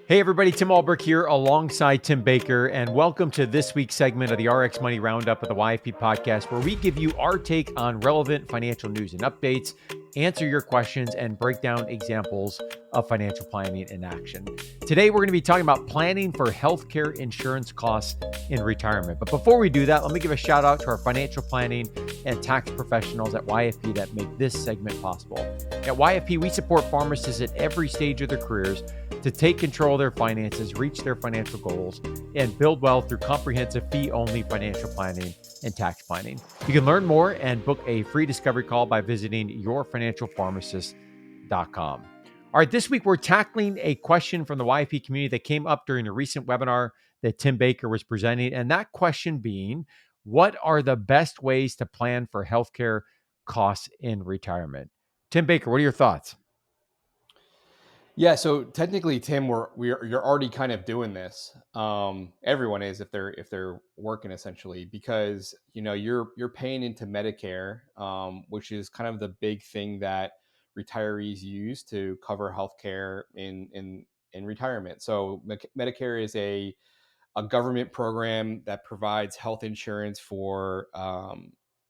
Hey everybody, Tim Ulbrich here alongside Tim Baker, and welcome to this week's segment of the RX Money Roundup of the YFP podcast, where we give you our take on relevant financial news and updates, answer your questions, and break down examples of financial planning in action. Today, we're going to be talking about planning for healthcare insurance costs in retirement. But before we do that, let me give a shout out to our financial planning and tax professionals at YFP that make this segment possible. At YFP, we support pharmacists at every stage of their careers to take control of their finances, reach their financial goals, and build wealth through comprehensive fee-only financial planning and tax planning. You can learn more and book a free discovery call by visiting yourfinancialpharmacist.com. All right, this week we're tackling a question from the YFP community that came up during a recent webinar that Tim Baker was presenting, and that question being, what are the best ways to plan for healthcare costs in retirement? Tim Baker, what are your thoughts? Yeah, so technically, Tim, you're already kind of doing this. Everyone is if they're working essentially because you're paying into Medicare, which is kind of the big thing that retirees use to cover healthcare in retirement. So Medicare is a government program that provides health insurance for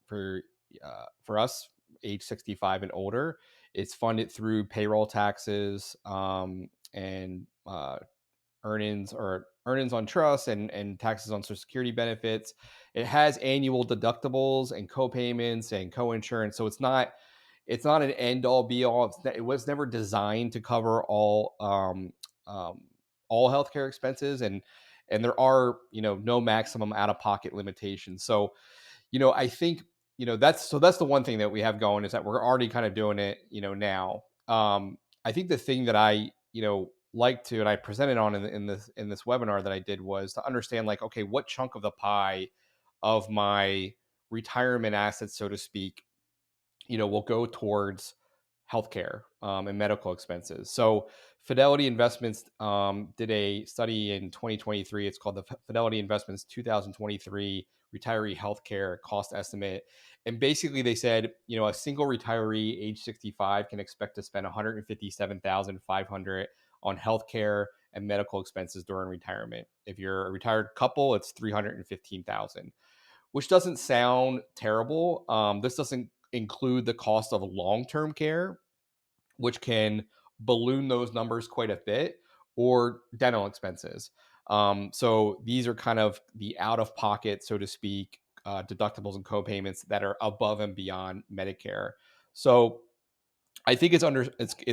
for us age 65 and older. It's funded through payroll taxes and earnings on trust and taxes on Social Security benefits. It has annual deductibles and co-payments and co-insurance. So it's not an end all be all. It was never designed to cover all healthcare expenses, and there are no maximum out of pocket limitations. So I think that's the one thing that we have going is that we're already kind of doing it now. I think the thing that I like to and I presented on in this webinar that I did was to understand, like, okay, what chunk of the pie of my retirement assets, so to speak, will go towards healthcare and medical expenses. So Fidelity Investments did a study in 2023. It's called the Fidelity Investments 2023 Retiree Healthcare Cost Estimate. And basically they said, a single retiree age 65 can expect to spend $157,500 on healthcare and medical expenses during retirement. If you're a retired couple, it's $315,000, which doesn't sound terrible. This doesn't include the cost of long-term care, which can balloon those numbers quite a bit, or dental expenses. So these are kind of the out-of-pocket, so to speak, deductibles and co-payments that are above and beyond Medicare. So I think it's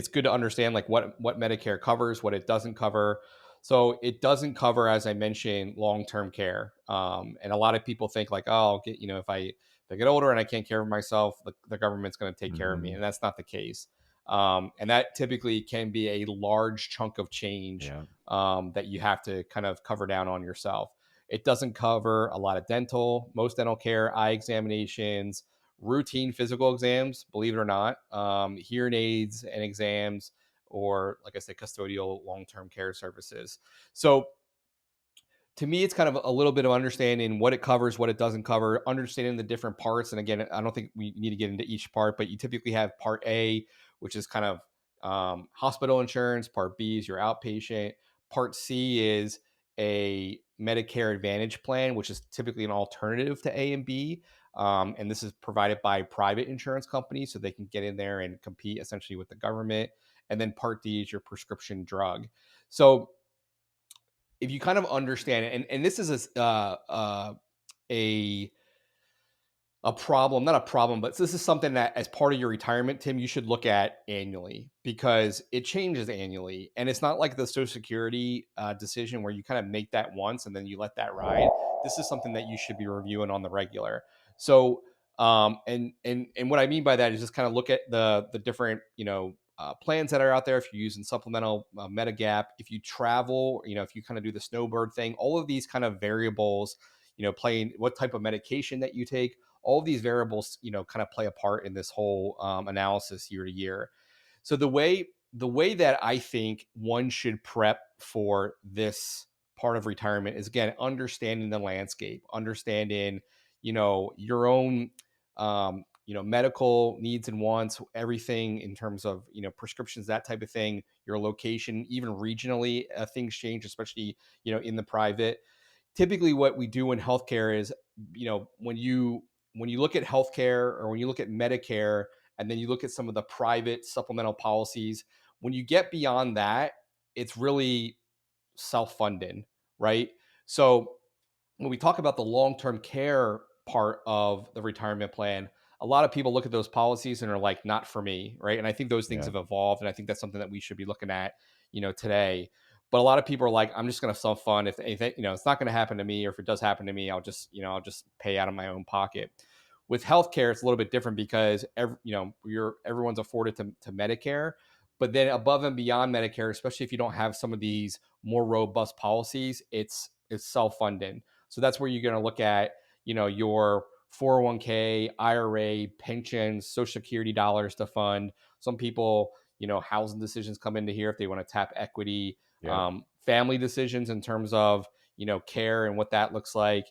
good to understand, like, what Medicare covers, what it doesn't cover. So it doesn't cover, as I mentioned, long-term care. And a lot of people think, like, oh, I'll get, if I get older and I can't care for myself, the government's going to take care of me, and that's not the case. And that typically can be a large chunk of change Yeah. that you have to kind of cover down on yourself. It doesn't cover a lot of most dental care, eye examinations, routine physical exams, believe it or not, hearing aids and exams, or, like I said, custodial long-term care services. So to me, it's kind of a little bit of understanding what it covers, what it doesn't cover, understanding the different parts. And again, I don't think we need to get into each part, but you typically have part A, which is kind of hospital insurance. Part B is your outpatient. Part C is a Medicare Advantage plan, which is typically an alternative to A and B. And this is provided by private insurance companies, so they can get in there and compete essentially with the government. And then part D is your prescription drug. So if you kind of understand it, and this is a a problem, not a problem, but this is something that, as part of your retirement, Tim, you should look at annually, because it changes annually. And it's not like the Social Security decision where you kind of make that once and then you let that ride. This is something that you should be reviewing on the regular. So, and what I mean by that is just kind of look at the different, plans that are out there. If you're using supplemental Medigap, if you travel, if you kind of do the snowbird thing, all of these kind of variables, playing what type of medication that you take, all of these variables, kind of play a part in this whole analysis year to year. So the way that I think one should prep for this part of retirement is, again, understanding the landscape, understanding, your own, medical needs and wants, everything in terms of, prescriptions, that type of thing, your location, even regionally, things change, especially, in the private. Typically what we do in healthcare is, when you look at healthcare or when you look at Medicare, and then you look at some of the private supplemental policies, when you get beyond that, it's really self-funded, right? So when we talk about the long-term care part of the retirement plan, a lot of people look at those policies and are like, not for me, right? And I think those things Yeah. have evolved, and I think that's something that we should be looking at, today. But a lot of people are like, I'm just going to self-fund. If anything, it's not going to happen to me, or if it does happen to me, I'll just pay out of my own pocket. With healthcare, it's a little bit different because everyone's afforded to Medicare, but then above and beyond Medicare, especially if you don't have some of these more robust policies, it's self-funded. So that's where you're going to look at, your 401k, IRA, pensions, Social Security dollars to fund. Some people, housing decisions come into here if they want to tap equity, Yeah. family decisions in terms of, care and what that looks like.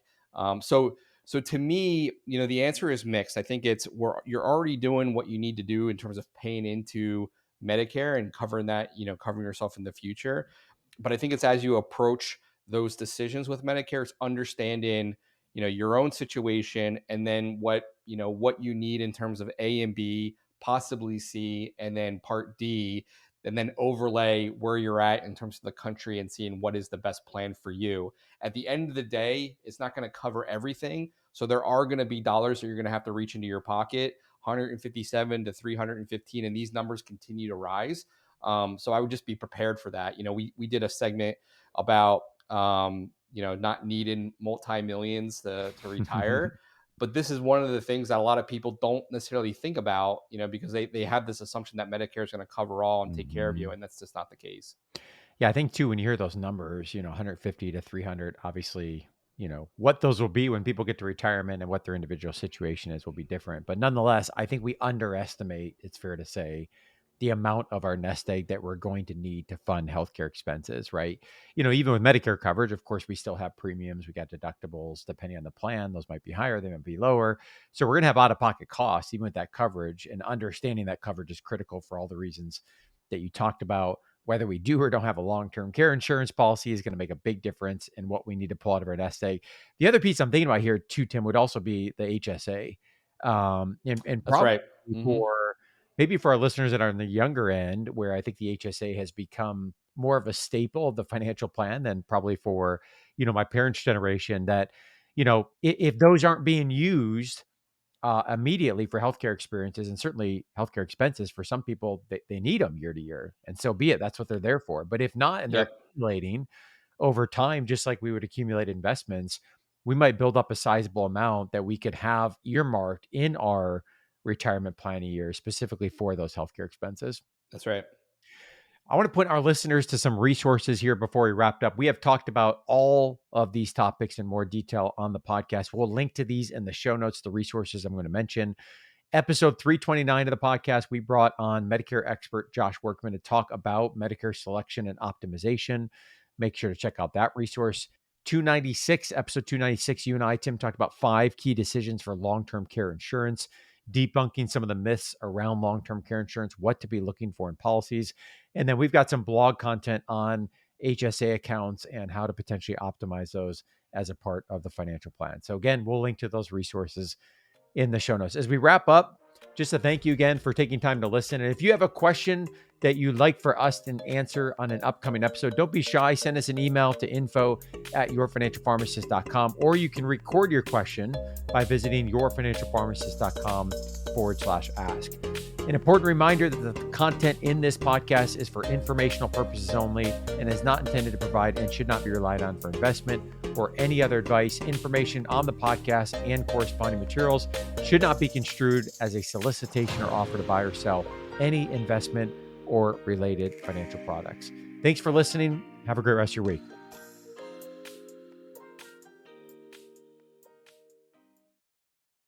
So to me, the answer is mixed. I think you're already doing what you need to do in terms of paying into Medicare and covering that, covering yourself in the future. But I think it's as you approach those decisions with Medicare, it's understanding, your own situation, and then what you need in terms of A and B, possibly C, and then part D, and then overlay where you're at in terms of the country and seeing what is the best plan for you. At the end of the day, it's not going to cover everything. So there are going to be dollars that you're going to have to reach into your pocket, 157 to 315, and these numbers continue to rise. So I would just be prepared for that. We did a segment about not needing multi-millions to retire. But this is one of the things that a lot of people don't necessarily think about, because they have this assumption that Medicare is going to cover all and take care of you. And that's just not the case. Yeah, I think too, when you hear those numbers, 150 to 300, obviously, what those will be when people get to retirement and what their individual situation is will be different. But nonetheless, I think we underestimate, it's fair to say, the amount of our nest egg that we're going to need to fund healthcare expenses, right? Even with Medicare coverage, of course, we still have premiums. We got deductibles, depending on the plan. Those might be higher, they might be lower. So we're going to have out-of-pocket costs, even with that coverage. And understanding that coverage is critical for all the reasons that you talked about. Whether we do or don't have a long-term care insurance policy is going to make a big difference in what we need to pull out of our nest egg. The other piece I'm thinking about here too, Tim, would also be the HSA. And That's probably right. Mm-hmm. maybe for our listeners that are on the younger end, where I think the HSA has become more of a staple of the financial plan than probably for, my parents' generation, that, if those aren't being used immediately for healthcare experiences, and certainly healthcare expenses for some people, they need them year to year, and so be it. That's what they're there for. But if not, and they're Yep. accumulating over time, just like we would accumulate investments, we might build up a sizable amount that we could have earmarked in our retirement planning years, specifically for those healthcare expenses. That's right. I want to put our listeners to some resources here before we wrapped up. We have talked about all of these topics in more detail on the podcast. We'll link to these in the show notes, the resources I'm going to mention. Episode 329 of the podcast, we brought on Medicare expert Josh Workman to talk about Medicare selection and optimization. Make sure to check out that resource. Episode 296, you and I, Tim, talked about 5 key decisions for long-term care insurance, debunking some of the myths around long-term care insurance, what to be looking for in policies. And then we've got some blog content on HSA accounts and how to potentially optimize those as a part of the financial plan. So again, we'll link to those resources in the show notes. As we wrap up, just to thank you again for taking time to listen. And if you have a question that you'd like for us to answer on an upcoming episode, don't be shy. Send us an email to info@yourfinancialpharmacist.com, or you can record your question by visiting yourfinancialpharmacist.com/ask. An important reminder that the content in this podcast is for informational purposes only and is not intended to provide and should not be relied on for investment or any other advice. Information on the podcast and corresponding materials should not be construed as a solicitation or offer to buy or sell any investment or related financial products. Thanks for listening. Have a great rest of your week.